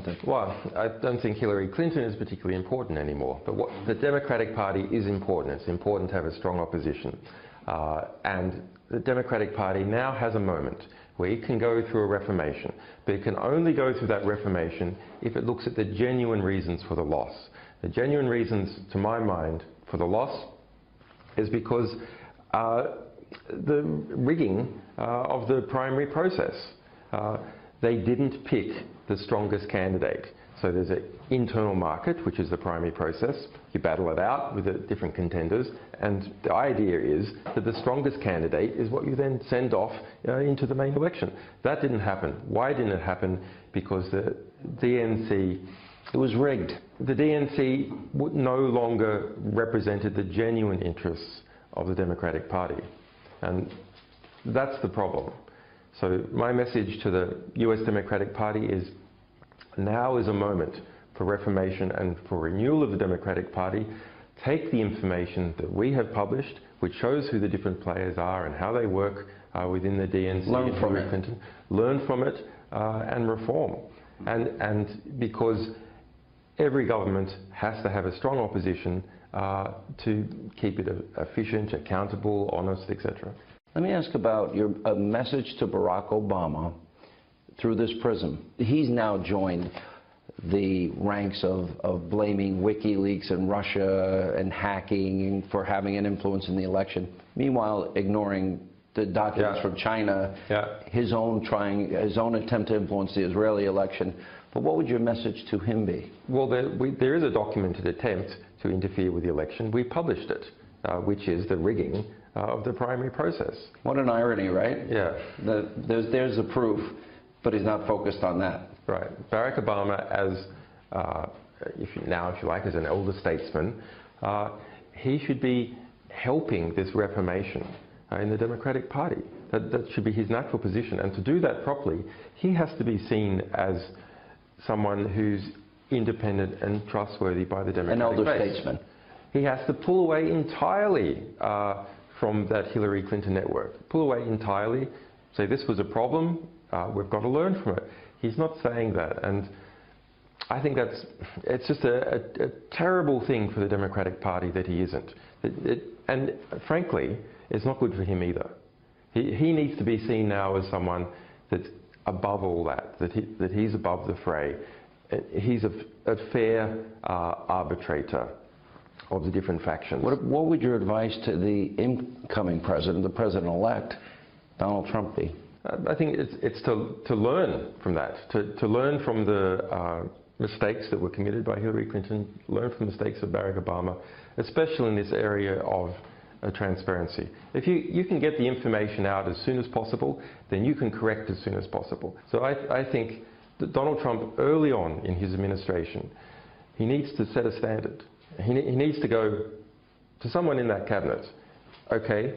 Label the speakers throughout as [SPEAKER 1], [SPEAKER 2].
[SPEAKER 1] think?
[SPEAKER 2] Well, I don't think Hillary Clinton is particularly important anymore. But what the Democratic Party is important. It's important to have a strong opposition. And the Democratic Party now has a moment where it can go through a reformation. But it can only go through that reformation if it looks at the genuine reasons for the loss. The genuine reasons, to my mind, for the loss is because the rigging of the primary process. They didn't pick the strongest candidate. So there's an internal market, which is the primary process. You battle it out with the different contenders, and the idea is that the strongest candidate is what you then send off into the main election. That didn't happen. Why didn't it happen? Because the DNC...
[SPEAKER 1] It was rigged.
[SPEAKER 2] The DNC no longer represented the genuine interests of the Democratic Party. And that's the problem. So my message to the US Democratic Party is now is a moment for reformation and for renewal of the Democratic Party. Take the information that we have published, which shows who the different players are and how they work within the DNC.
[SPEAKER 1] Learn from it.
[SPEAKER 2] Clinton. Learn from it and reform. And because every government has to have a strong opposition to keep it efficient, accountable, honest, etc.
[SPEAKER 1] Let me ask about your message to Barack Obama through this prism. He's now joined the ranks of blaming WikiLeaks and Russia and hacking for having an influence in the election, meanwhile ignoring the documents from China, his own attempt to influence the Israeli election. But what would your message to him be?
[SPEAKER 2] Well, there is a documented attempt to interfere with the election. We published it, which is the rigging of the primary process.
[SPEAKER 1] What an irony, right?
[SPEAKER 2] Yeah.
[SPEAKER 1] There's the proof, but he's not focused on that.
[SPEAKER 2] Right. Barack Obama, as if you like, as an elder statesman, he should be helping this reformation in the Democratic Party. That should be his natural position. And to do that properly, he has to be seen as someone who's independent and trustworthy by the Democratic
[SPEAKER 1] base. An elder
[SPEAKER 2] base.
[SPEAKER 1] statesman.
[SPEAKER 2] He has to pull away entirely from that Hillary Clinton network. Pull away entirely, say this was a problem, we've got to learn from it. He's not saying that, and I think it's just a terrible thing for the Democratic Party that he isn't. And frankly, it's not good for him either. He needs to be seen now as someone that's above all that he's above the fray. He's a fair arbitrator of the different factions.
[SPEAKER 1] What would your advice to the incoming president, the president-elect, Donald Trump, be?
[SPEAKER 2] I think it's to learn from that, to learn from the mistakes that were committed by Hillary Clinton, learn from the mistakes of Barack Obama, especially in this area of transparency. If you can get the information out as soon as possible, then you can correct as soon as possible. So I think that Donald Trump, early on in his administration, he needs to set a standard. He needs to go to someone in that cabinet. Okay,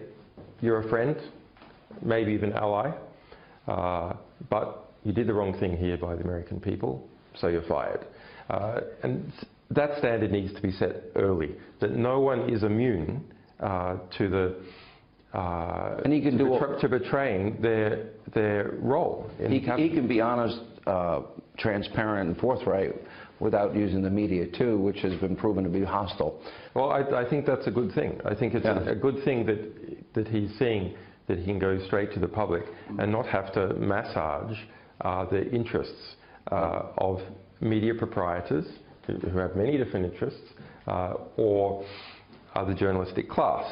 [SPEAKER 2] you're a friend, maybe even ally, but you did the wrong thing here by the American people, so you're fired. And that standard needs to be set early, that no one is immune to the
[SPEAKER 1] and he can
[SPEAKER 2] to betraying their role in
[SPEAKER 1] he can be honest, transparent, and forthright without using the media too, which has been proven to be hostile.
[SPEAKER 2] Well, I think that's a good thing. I think it's a good thing that he's seeing that he can go straight to the public and not have to massage the interests of media proprietors who have many different interests, or the journalistic class,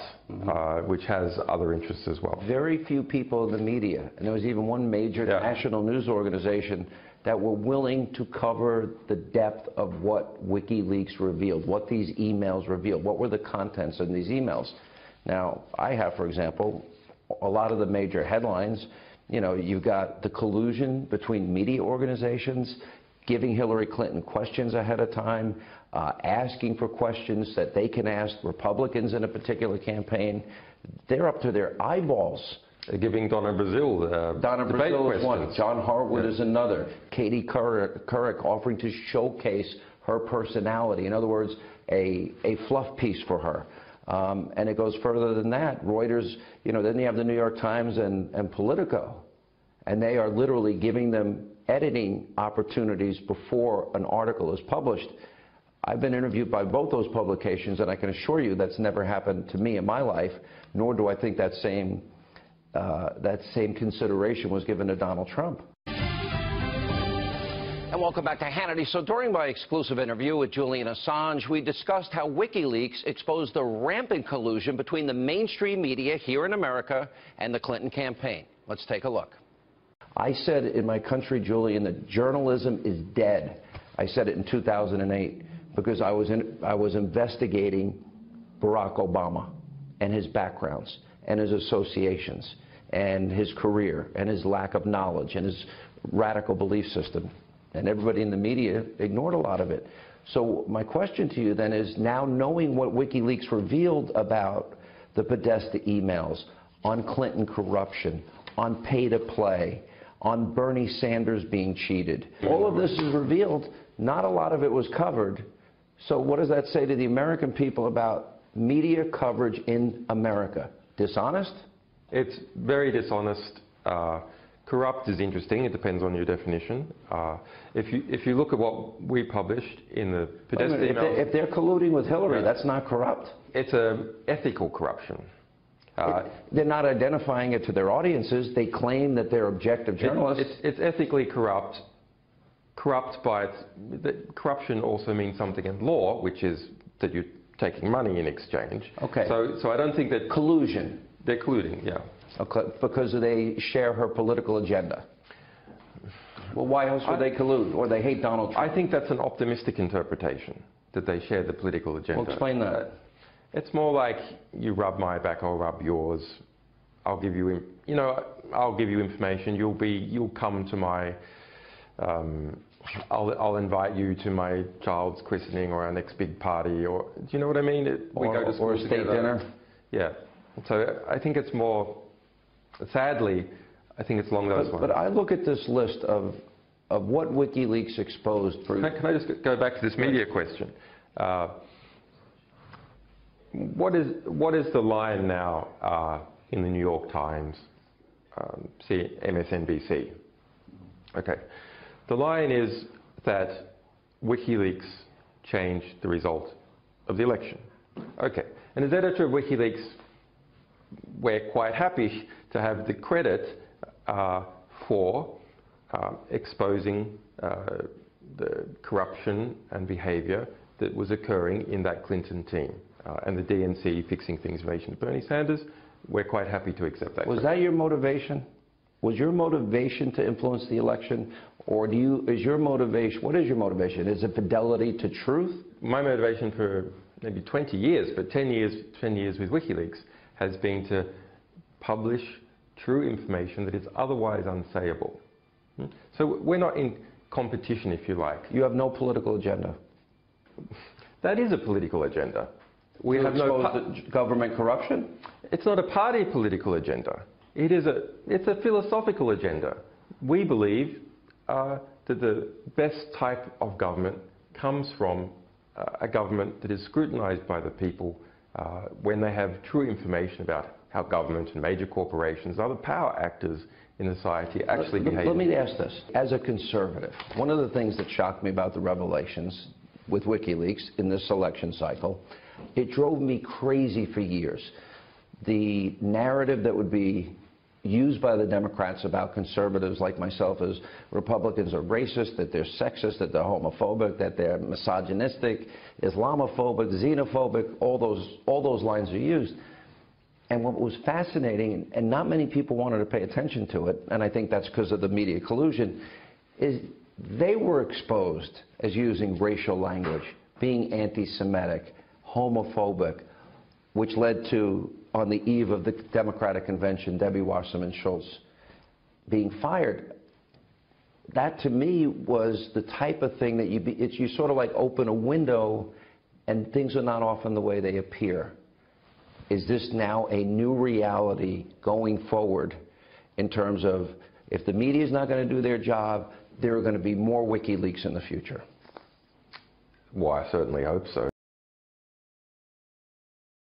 [SPEAKER 2] which has other interests as well.
[SPEAKER 1] Very few people in the media, and there was even one major national news organization that were willing to cover the depth of what WikiLeaks revealed, what these emails revealed, what were the contents in these emails. Now, I have, for example, a lot of the major headlines. You know, you've got the collusion between media organizations, giving Hillary Clinton questions ahead of time, asking for questions that they can ask Republicans in a particular campaign. They're up to their eyeballs.
[SPEAKER 2] They're giving Donna Brazile
[SPEAKER 1] Donna Brazile is one. John Harwood is another. Katie Couric offering to showcase her personality. In other words, a fluff piece for her. And it goes further than that. Reuters, you know, then you have the New York Times and Politico. And they are literally giving them editing opportunities before an article is published. I've been interviewed by both those publications, and I can assure you that's never happened to me in my life, nor do I think that same consideration was given to Donald Trump. And welcome back to Hannity. So during my exclusive interview with Julian Assange, we discussed how WikiLeaks exposed the rampant collusion between the mainstream media here in America and the Clinton campaign. Let's take a look. I said in my country, Julian, that journalism is dead. I said it in 2008 because I was investigating Barack Obama and his backgrounds and his associations and his career and his lack of knowledge and his radical belief system. And everybody in the media ignored a lot of it. So my question to you then is, now knowing what WikiLeaks revealed about the Podesta emails, on Clinton corruption, on pay-to-play, on Bernie Sanders being cheated, all of this is revealed. Not a lot of it was covered. So what does that say to the American people about media coverage in America? Dishonest?
[SPEAKER 2] It's very dishonest. Corrupt is interesting. It depends on your definition. If you look at what we published in the Podesta emails,
[SPEAKER 1] if they're colluding with Hillary, that's not corrupt.
[SPEAKER 2] It's an ethical corruption.
[SPEAKER 1] They're not identifying it to their audiences. They claim that they're objective journalists.
[SPEAKER 2] It's ethically corrupt. Corruption also means something in law, which is that you're taking money in exchange.
[SPEAKER 1] Okay.
[SPEAKER 2] So I don't think that
[SPEAKER 1] collusion.
[SPEAKER 2] They're colluding, yeah.
[SPEAKER 1] Okay, because they share her political agenda. Well, why else would they collude? Or they hate Donald Trump?
[SPEAKER 2] I think that's an optimistic interpretation, that they share the political agenda.
[SPEAKER 1] Well, explain that.
[SPEAKER 2] It's more like, you rub my back, I'll rub yours. I'll give you, I'll give you information. You'll come to my, I'll invite you to my child's christening or our next big party, or do you know what I mean? We go to school
[SPEAKER 1] or a state
[SPEAKER 2] together.
[SPEAKER 1] dinner.
[SPEAKER 2] Yeah. So I think it's more, sadly, I think it's along those lines.
[SPEAKER 1] But I look at this list of what WikiLeaks exposed.
[SPEAKER 2] Can I just go back to this media question? What is the line now in the New York Times, MSNBC? Okay. The line is that WikiLeaks changed the result of the election. Okay. And as editor of WikiLeaks, we're quite happy to have the credit for exposing the corruption and behavior that was occurring in that Clinton team. And the DNC fixing things in relation to Bernie Sanders, we're quite happy to accept that.
[SPEAKER 1] Was that your motivation? Was your motivation to influence the election? Or is your motivation, what is your motivation? Is it fidelity to truth?
[SPEAKER 2] My motivation for maybe 20 years, but 10 years with WikiLeaks, has been to publish true information that is otherwise unsayable. So we're not in competition, if you like.
[SPEAKER 1] You have no political agenda.
[SPEAKER 2] That is a political agenda. We have
[SPEAKER 1] no government corruption?
[SPEAKER 2] It's not a party political agenda. It's a philosophical agenda. We believe that the best type of government comes from a government that is scrutinized by the people when they have true information about how government and major corporations, other power actors in society actually behave.
[SPEAKER 1] Let me ask this. As a conservative, one of the things that shocked me about the revelations with WikiLeaks in this election cycle, it drove me crazy for years. The narrative that would be used by the Democrats about conservatives like myself as Republicans are racist, that they're sexist, that they're homophobic, that they're misogynistic, Islamophobic, xenophobic, all those lines are used. And what was fascinating, and not many people wanted to pay attention to it, and I think that's because of the media collusion, is they were exposed as using racial language, being anti-Semitic, homophobic, which led to, on the eve of the Democratic convention, Debbie Wasserman Schultz being fired. That, to me, was the type of thing that you sort of like open a window and things are not often the way they appear. Is this now a new reality going forward in terms of, if the media is not going to do their job, there are going to be more WikiLeaks in the future?
[SPEAKER 2] Well, I certainly hope so.